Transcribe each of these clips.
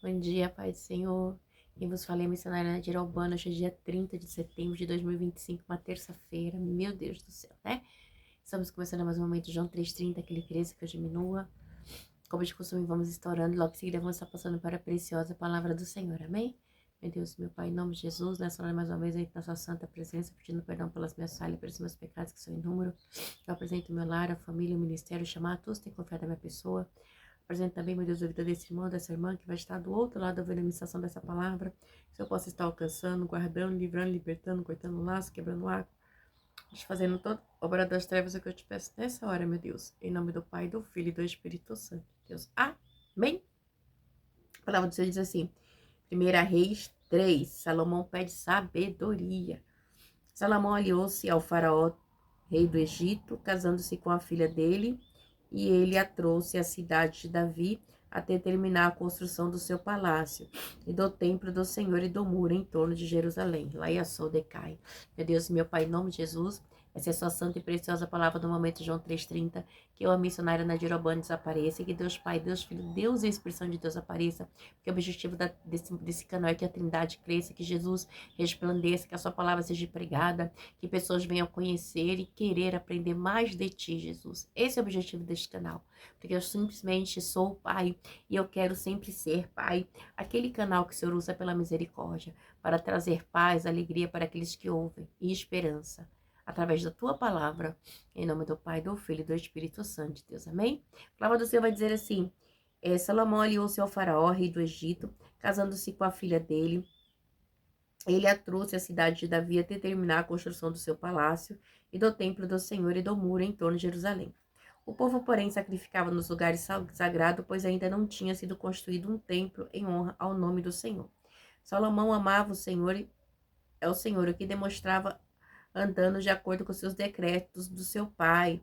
Bom dia, Pai do Senhor. Quem vos falei, missionária Nadir Albano. Hoje é dia 30 de setembro de 2025, uma terça-feira. Meu Deus do céu, né? Estamos começando mais um momento, João 3,30, que ele cresça, que eu diminua. Como de costume, vamos estourando. Logo em seguida, vamos estar passando para a preciosa palavra do Senhor. Amém? Meu Deus, meu Pai, em nome de Jesus, nessa hora mais uma vez aí na sua santa presença, pedindo perdão pelas minhas falhas, pelos meus pecados que são em número. Eu apresento o meu lar, a família, o ministério, chamar a todos, tem confiado na minha pessoa. Apresento também, meu Deus, a vida desse irmão, dessa irmã, que vai estar do outro lado ouvindo a ministração dessa palavra. Se eu possa estar alcançando, guardando, livrando, libertando, cortando o laço, quebrando o arco, desfazendo toda obra das trevas, é o que eu te peço nessa hora, meu Deus. Em nome do Pai, do Filho e do Espírito Santo. Deus. Amém. A palavra do Senhor diz assim, 1 Reis 3, Salomão pede sabedoria. Salomão aliou-se ao faraó, rei do Egito, casando-se com a filha dele, e ele a trouxe à cidade de Davi, até terminar a construção do seu palácio, e do templo do Senhor e do muro em torno de Jerusalém. Lá e a sol decai. Meu Deus, meu Pai, em nome de Jesus, essa é a sua santa e preciosa palavra do momento, João 3,30, que eu, a missionária Nadir Albano, desapareça, e que Deus Pai, Deus Filho, Deus e a expressão de Deus apareça, porque o objetivo desse canal é que a Trindade cresça, que Jesus resplandeça, que a sua palavra seja pregada, que pessoas venham conhecer e querer aprender mais de ti, Jesus. Esse é o objetivo deste canal, porque eu simplesmente sou Pai e eu quero sempre ser, Pai, aquele canal que o Senhor usa pela misericórdia para trazer paz, alegria para aqueles que ouvem e esperança. Através da tua palavra, em nome do Pai, do Filho e do Espírito Santo de Deus, amém? A palavra do Senhor vai dizer assim, Salomão aliou-se ao faraó, rei do Egito, casando-se com a filha dele. Ele a trouxe à cidade de Davi até terminar a construção do seu palácio e do templo do Senhor e do muro em torno de Jerusalém. O povo, porém, sacrificava nos lugares sagrados, pois ainda não tinha sido construído um templo em honra ao nome do Senhor. Salomão amava o Senhor, o Senhor, o que demonstrava andando de acordo com seus decretos do seu pai,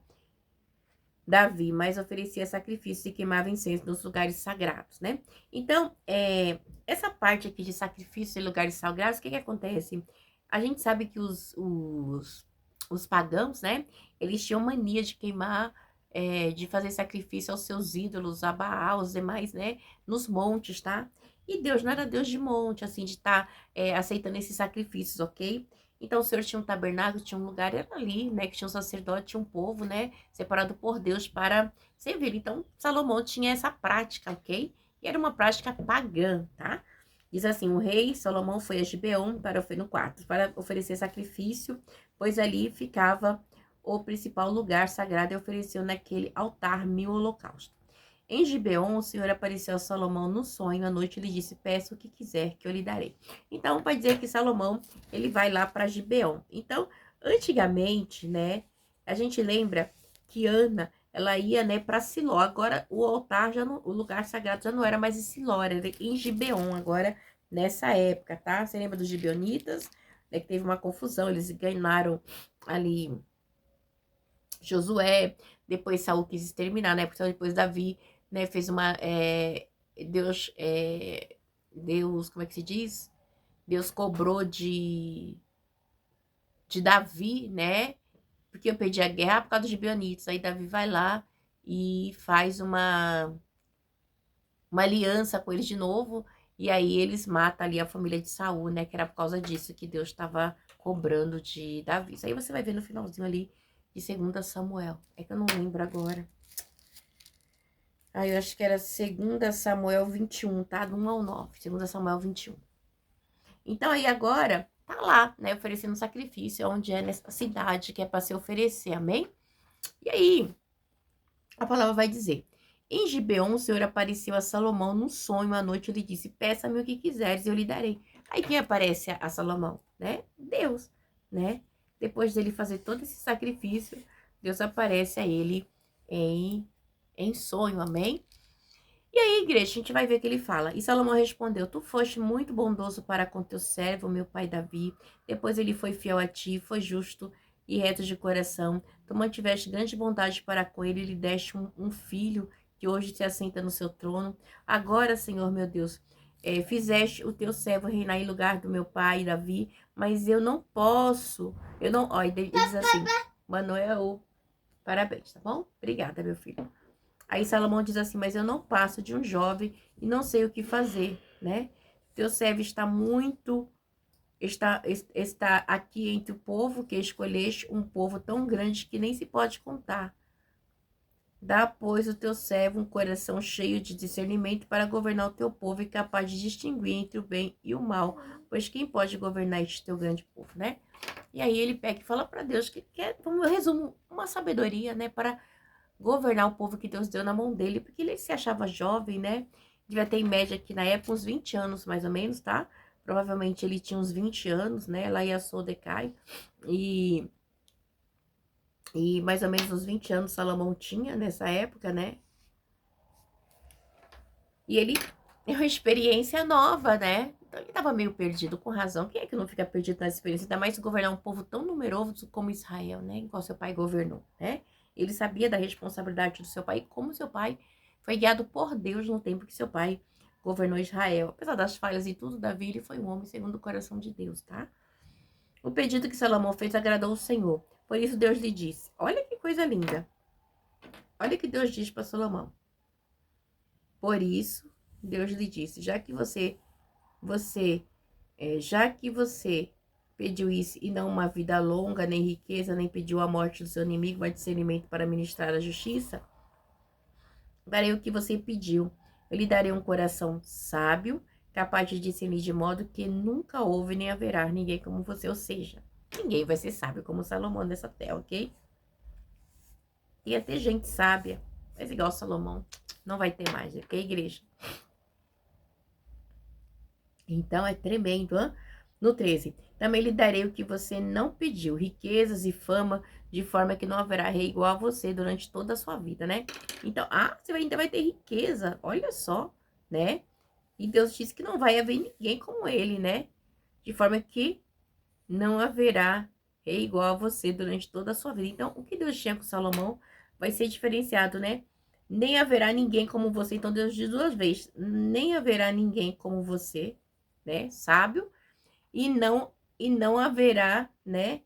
Davi, mas oferecia sacrifícios e queimava incenso nos lugares sagrados, né? Então, essa parte aqui de sacrifício em lugares sagrados, o que acontece? A gente sabe que os pagãos, né? Eles tinham mania de queimar, de fazer sacrifício aos seus ídolos, a Baal, os demais, né? Nos montes, tá? E Deus não era Deus de monte, assim, de estar aceitando esses sacrifícios, ok? Então, o Senhor tinha um tabernáculo, tinha um lugar, era ali, né? Que tinha um sacerdote, tinha um povo, né? Separado por Deus para servir. Então, Salomão tinha essa prática, ok? E era uma prática pagã, tá? Diz assim, o rei Salomão foi a Gibeon no quarto, para oferecer sacrifício, pois ali ficava o principal lugar sagrado e ofereceu naquele altar 1000 holocaustos. Em Gibeon, o Senhor apareceu a Salomão no sonho. À noite ele disse, peça o que quiser que eu lhe darei. Então, vai dizer que Salomão, ele vai lá para Gibeon. Então, antigamente, né, a gente lembra que Ana, ela ia, né, para Siló. Agora, o altar, o lugar sagrado já não era mais em Siló, era em Gibeon, agora, nessa época, tá? Você lembra dos gibeonitas? Né, que teve uma confusão, eles ganharam ali Josué, depois Saul quis exterminar, né? Porque depois Davi, né, fez uma. Deus, Deus, como é que se diz? Deus cobrou de Davi, né? Porque eu perdi a guerra por causa dos gibeonitas. Aí Davi vai lá e faz uma aliança com eles de novo. E aí eles matam ali a família de Saul, né? Que era por causa disso que Deus estava cobrando de Davi. Isso aí você vai ver no finalzinho ali de 2 Samuel. É que eu não lembro agora. Eu acho que era 2 Samuel 21, tá? Do 1 ao 9. 2 Samuel 21. Então, aí agora, tá lá, né? Oferecendo sacrifício, onde é nessa cidade que é para se oferecer, amém? E aí, a palavra vai dizer: em Gibeon, o Senhor apareceu a Salomão num sonho à noite. Ele disse: peça-me o que quiseres e eu lhe darei. Aí quem aparece a Salomão, né? Deus, né? Depois dele fazer todo esse sacrifício, Deus aparece a ele em sonho, amém? E aí, igreja, a gente vai ver que ele fala. E Salomão respondeu: tu foste muito bondoso para com teu servo, meu pai Davi. Depois ele foi fiel a ti, foi justo e reto de coração. Tu mantiveste grande bondade para com ele e lhe deste um filho que hoje se assenta no seu trono. Agora, Senhor meu Deus, fizeste o teu servo reinar em lugar do meu pai Davi, mas eu não posso. Eu não. Ó, ele diz assim: Manoel, parabéns, tá bom? Obrigada, meu filho. Aí Salomão diz assim, mas eu não passo de um jovem e não sei o que fazer, né? Teu servo está muito, está aqui entre o povo que escolheste, um povo tão grande que nem se pode contar. Dá, pois, o teu servo um coração cheio de discernimento para governar o teu povo e capaz de distinguir entre o bem e o mal. Pois quem pode governar este teu grande povo, né? E aí ele pega e fala para Deus que quer, como eu resumo, uma sabedoria, né? Para governar o povo que Deus deu na mão dele. Porque ele se achava jovem, né? Devia ter em média aqui na época uns 20 anos, mais ou menos, tá? Provavelmente ele tinha uns 20 anos, né? Lá ia Sodecai. E mais ou menos uns 20 anos Salomão tinha nessa época, né? E ele é uma experiência nova, né? Então ele estava meio perdido, com razão. Quem é que não fica perdido nessa experiência? Ainda mais governar um povo tão numeroso como Israel, né? Igual seu pai governou, né? Ele sabia da responsabilidade do seu pai, como seu pai foi guiado por Deus no tempo que seu pai governou Israel. Apesar das falhas e tudo, Davi ele foi um homem segundo o coração de Deus, tá? O pedido que Salomão fez agradou o Senhor. Por isso Deus lhe disse, olha que coisa linda. Olha o que Deus diz para Salomão. Por isso, Deus lhe disse, já que você pediu isso e não uma vida longa, nem riqueza, nem pediu a morte do seu inimigo, mas discernimento para ministrar a justiça, darei o que você pediu. Eu lhe darei um coração sábio, capaz de discernir de modo que nunca houve nem haverá ninguém como você, ou seja, ninguém vai ser sábio como Salomão nessa terra, ok? Ia ter gente sábia, mas igual Salomão, não vai ter mais, ok, igreja? Então, é tremendo, hein? No 13, também lhe darei o que você não pediu, riquezas e fama, de forma que não haverá rei igual a você durante toda a sua vida, né? Então, você ainda vai ter riqueza, olha só, né? E Deus disse que não vai haver ninguém como ele, né? De forma que não haverá rei igual a você durante toda a sua vida. Então, o que Deus tinha com Salomão vai ser diferenciado, né? Nem haverá ninguém como você. Então, Deus diz duas vezes, nem haverá ninguém como você, né? Sábio, e não haverá, né?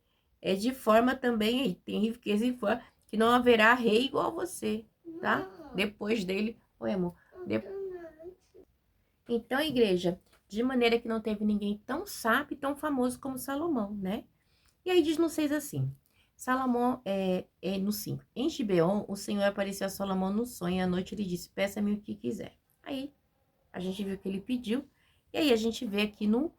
De forma também, tem riqueza e forma, que não haverá rei igual a você, tá? Depois dele, oi amor, então, igreja, de maneira que não teve ninguém tão sábio e tão famoso como Salomão, né? E aí diz no 6 assim, Salomão, no 5, em Gibeon, o Senhor apareceu a Salomão no sonho, e à noite ele disse, peça-me o que quiser. Aí, a gente viu que ele pediu, e aí a gente vê aqui no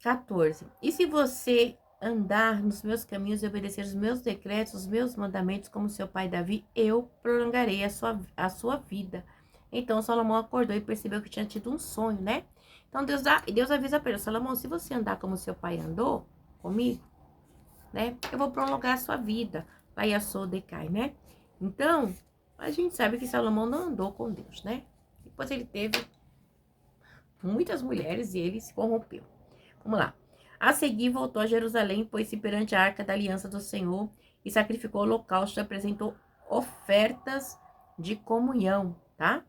14. E se você andar nos meus caminhos e obedecer os meus decretos, os meus mandamentos, como seu pai Davi, eu prolongarei a sua vida. Então Salomão acordou e percebeu que tinha tido um sonho, né? Então Deus avisa para ele, Salomão, se você andar como seu pai andou comigo, né? Eu vou prolongar a sua vida. Aí a sua decai, né? Então, a gente sabe que Salomão não andou com Deus, né? Depois ele teve muitas mulheres e ele se corrompeu. Vamos lá. A seguir voltou a Jerusalém, pôs-se perante a arca da aliança do Senhor e sacrificou holocausto e apresentou ofertas de comunhão, tá?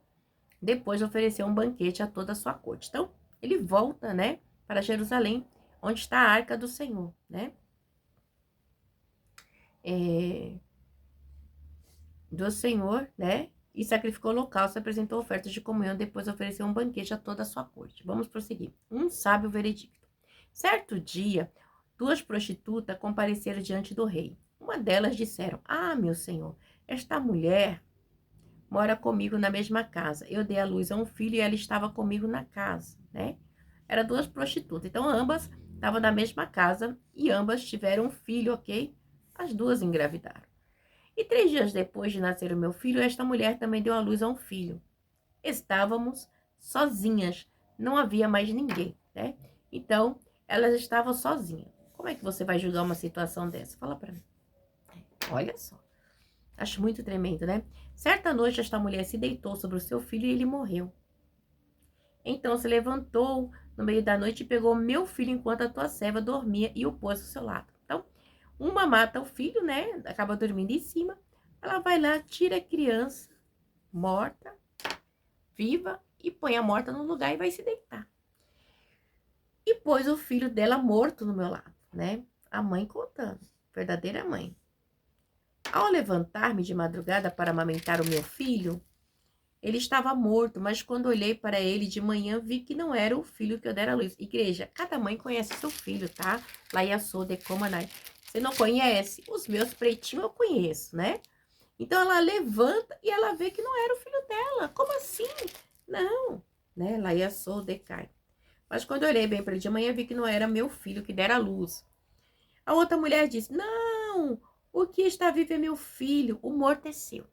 Depois ofereceu um banquete a toda a sua corte. Então, ele volta, né, para Jerusalém, onde está a arca do Senhor, né? Do Senhor, né? E sacrificou holocausto, apresentou ofertas de comunhão, depois ofereceu um banquete a toda a sua corte. Vamos prosseguir. Um sábio veredicto. Certo dia, duas prostitutas compareceram diante do rei. Uma delas disseram, meu senhor, esta mulher mora comigo na mesma casa. Eu dei à luz a um filho e ela estava comigo na casa, né? Eram duas prostitutas. Então, ambas estavam na mesma casa e ambas tiveram um filho, ok? As duas engravidaram. E 3 dias depois de nascer o meu filho, esta mulher também deu à luz a um filho. Estávamos sozinhas, não havia mais ninguém, né? Então, elas estavam sozinhas. Como é que você vai julgar uma situação dessa? Fala pra mim. Olha só. Acho muito tremendo, né? Certa noite, esta mulher se deitou sobre o seu filho e ele morreu. Então, se levantou no meio da noite e pegou meu filho enquanto a tua serva dormia e o pôs ao seu lado. Então, uma mata o filho, né? Acaba dormindo em cima. Ela vai lá, tira a criança morta, viva, e põe a morta no lugar e vai se deitar. E pôs o filho dela morto no meu lado, né? A mãe contando, verdadeira mãe. Ao levantar-me de madrugada para amamentar o meu filho, ele estava morto, mas quando olhei para ele de manhã, vi que não era o filho que eu dera à luz. Igreja, cada mãe conhece seu filho, tá? Laia sou de Comanai. Você não conhece? Os meus pretinhos eu conheço, né? Então ela levanta e ela vê que não era o filho dela. Como assim? Não, né? Laia sou decai. Mas quando eu olhei bem para ele de manhã, vi que não era meu filho que dera à luz. A outra mulher disse: não, o que está vivo é meu filho, o morto é seu.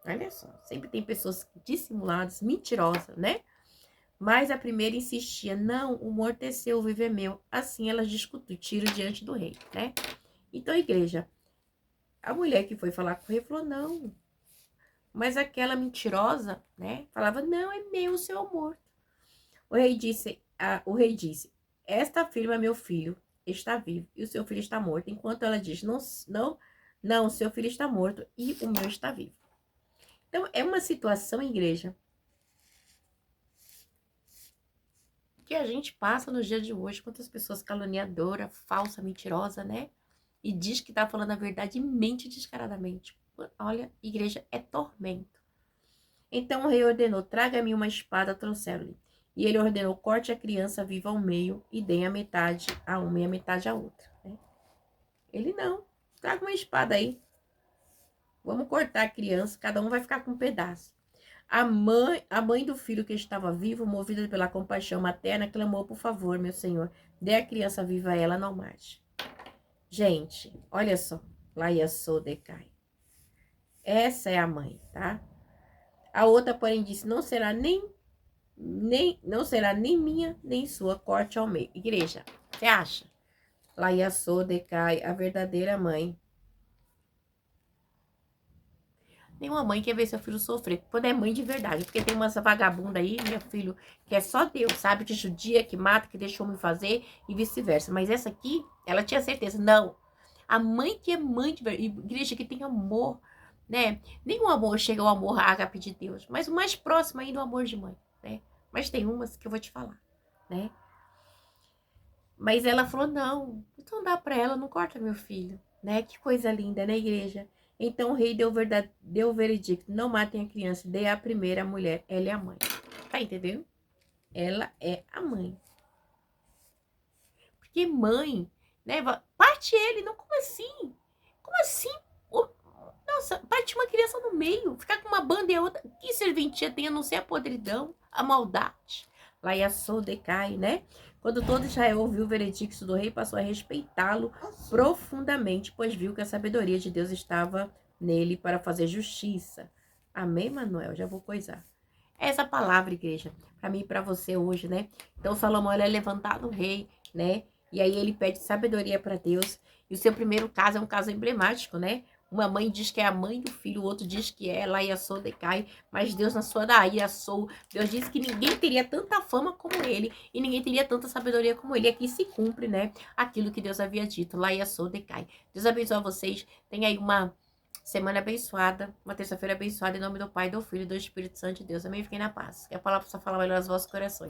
Olha só, sempre tem pessoas dissimuladas, mentirosas, né? Mas a primeira insistia: não, o morto é seu, o vivo é meu. Assim elas discutiram diante do rei, né? Então, igreja, a mulher que foi falar com o rei falou: não. Mas aquela mentirosa, né? Falava: não, é meu, o seu é o morto. O rei disse: esta afirma meu filho está vivo e o seu filho está morto. Enquanto ela diz: não, não, não, seu filho está morto e o meu está vivo. Então, é uma situação, igreja, que a gente passa nos dias de hoje. Quantas pessoas caluniadoras, falsa, mentirosa, né? E diz que tá falando a verdade e mente descaradamente. Olha, igreja, é tormento. Então o rei ordenou: traga-me uma espada, trouxeram-lhe. E ele ordenou: corte a criança viva ao meio e dê a metade a uma e a metade a outra. Né? Ele: não, traga uma espada aí. Vamos cortar a criança, cada um vai ficar com um pedaço. A mãe do filho que estava vivo, movida pela compaixão materna, clamou: por favor, meu senhor, dê a criança viva a ela, não mate. Gente, olha só. Laia sou decai. Essa é a mãe, tá? A outra, porém, disse: não será nem minha, nem sua, corte ao meio. Igreja, você acha? Laia sou decai, a verdadeira mãe. Nenhuma mãe quer ver seu filho sofrer, quando é mãe de verdade. Porque tem umas vagabunda aí, meu filho, que é só Deus, sabe? Que judia, que mata, que deixa o homem fazer e vice-versa. Mas essa aqui, ela tinha certeza. Não. A mãe que é mãe de verdade, igreja que tem amor, né? Nenhum amor chega ao amor ágape de Deus, mas o mais próximo ainda é o amor de mãe, né? Mas tem umas que eu vou te falar, né? Mas ela falou: não, então dá pra ela, não corta meu filho, né? Que coisa linda, né, igreja? Então o rei deu o veredicto: não matem a criança, dê a primeira mulher, ela é a mãe. Tá entendendo? Ela é a mãe. Porque mãe, né? Parte ele, não, como assim? Como assim? Nossa, parte uma criança no meio, ficar com uma banda e a outra. Que serventia tem a não ser a podridão, a maldade? Lá e a decai, né? Quando todo Israel ouviu o veredicto do rei, passou a respeitá-lo profundamente, pois viu que a sabedoria de Deus estava nele para fazer justiça. Amém, Manuel? Já vou coisar. Essa palavra, igreja, para mim e para você hoje, né? Então, Salomão, ele é levantado rei, né? E aí ele pede sabedoria para Deus. E o seu primeiro caso é um caso emblemático, né? Uma mãe diz que é a mãe do filho, o outro diz que é Laia Sou decai, mas Deus na sua daí Sou, Deus disse que ninguém teria tanta fama como ele e ninguém teria tanta sabedoria como ele. Aqui se cumpre, né? Aquilo que Deus havia dito, Laia Sou decai. Deus abençoe vocês. Tenha aí uma semana abençoada, uma terça-feira abençoada, em nome do Pai, do Filho e do Espírito Santo de Deus. Amém? Fiquem na paz. Que a palavra possa falar melhor aos vossos corações.